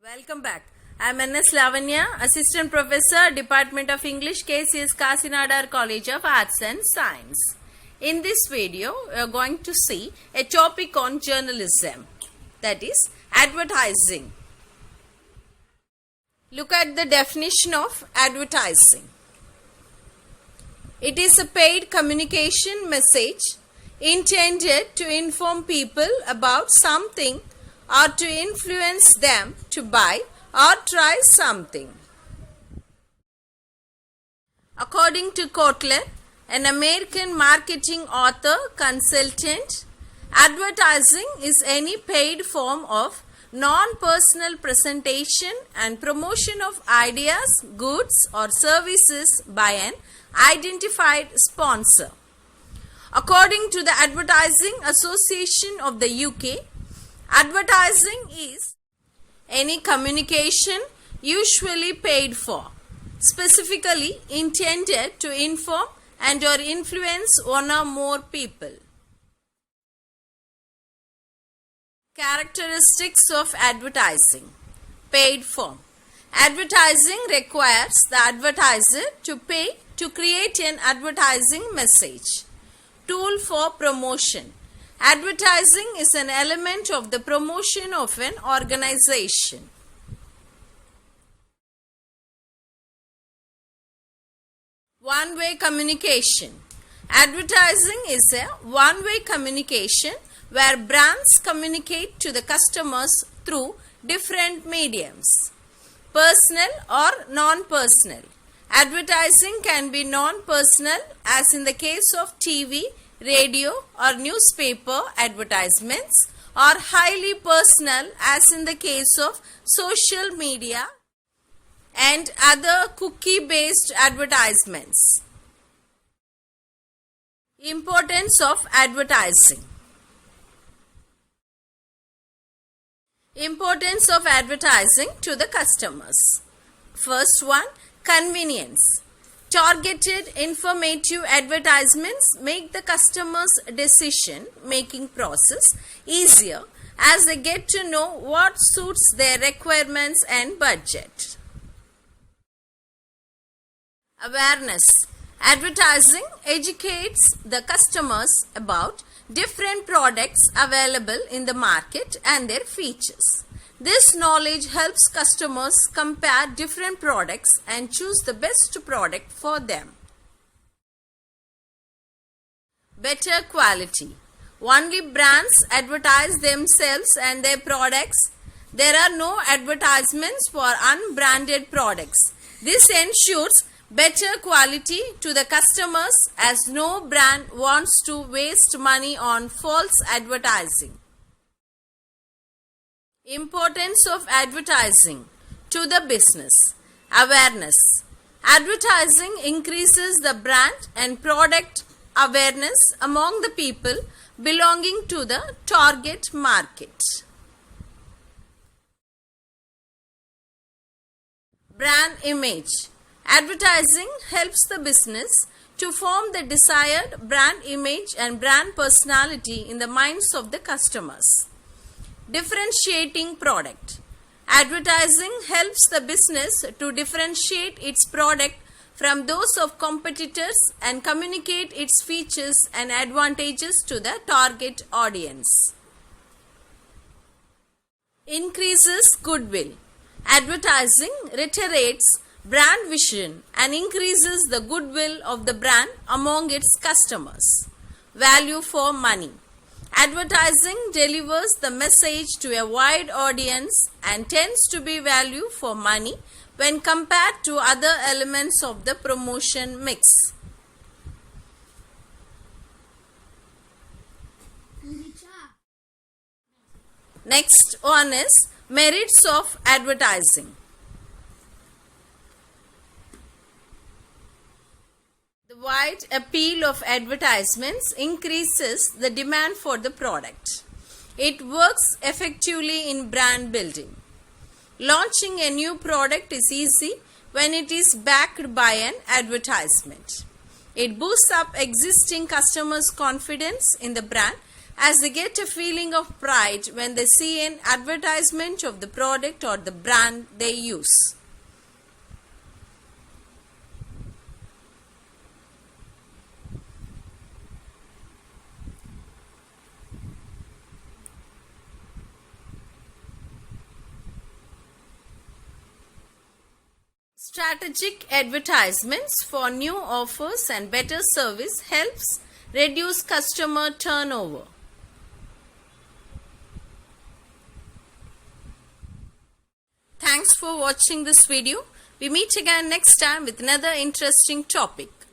Welcome back. I am N.S. Lavanya, Assistant Professor, Department of English, KCS Kasinadar College of Arts and Science. In this video, we are going to see a topic on journalism, that is advertising. Look at the definition of advertising. It is a paid communication message intended to inform people about something or to influence them to buy or try something. According to Kotler, an American marketing author consultant, advertising is any paid form of non-personal presentation and promotion of ideas, goods or services by an identified sponsor. According to the Advertising Association of the UK, advertising is any communication usually paid for, specifically intended to inform and or influence one or more people. Characteristics of advertising. Paid form. Advertising requires the advertiser to pay to create an advertising message. Tool for promotion. Advertising is an element of the promotion of an organization. One-way communication. Advertising is a one-way communication where brands communicate to the customers through different mediums. Personal or non-personal. Advertising can be non-personal, as in the case of TV, radio or newspaper advertisements, or highly personal, as in the case of social media and other cookie-based advertisements. Importance of advertising. Importance of advertising to the customers. First one, convenience. Targeted informative advertisements make the customer's decision-making process easier, as they get to know what suits their requirements and budget. Awareness. Advertising educates the customers about different products available in the market and their features. This knowledge helps customers compare different products and choose the best product for them. Better quality. Only brands advertise themselves and their products. There are no advertisements for unbranded products. This ensures better quality to the customers, as no brand wants to waste money on false advertising. Importance of advertising to the business. Awareness. Advertising increases the brand and product awareness among the people belonging to the target market. Brand image. Advertising helps the business to form the desired brand image and brand personality in the minds of the customers. Differentiating product. Advertising helps the business to differentiate its product from those of competitors and communicate its features and advantages to the target audience. Increases goodwill. Advertising reiterates brand vision and increases the goodwill of the brand among its customers. Value for money. Advertising delivers the message to a wide audience and tends to be value for money when compared to other elements of the promotion mix. Next one is merits of advertising. The wide appeal of advertisements increases the demand for the product. It works effectively in brand building. Launching a new product is easy when it is backed by an advertisement. It boosts up existing customers' confidence in the brand as they get a feeling of pride when they see an advertisement of the product or the brand they use. Strategic advertisements for new offers and better service helps reduce customer turnover. Thanks for watching this video. We meet again next time with another interesting topic.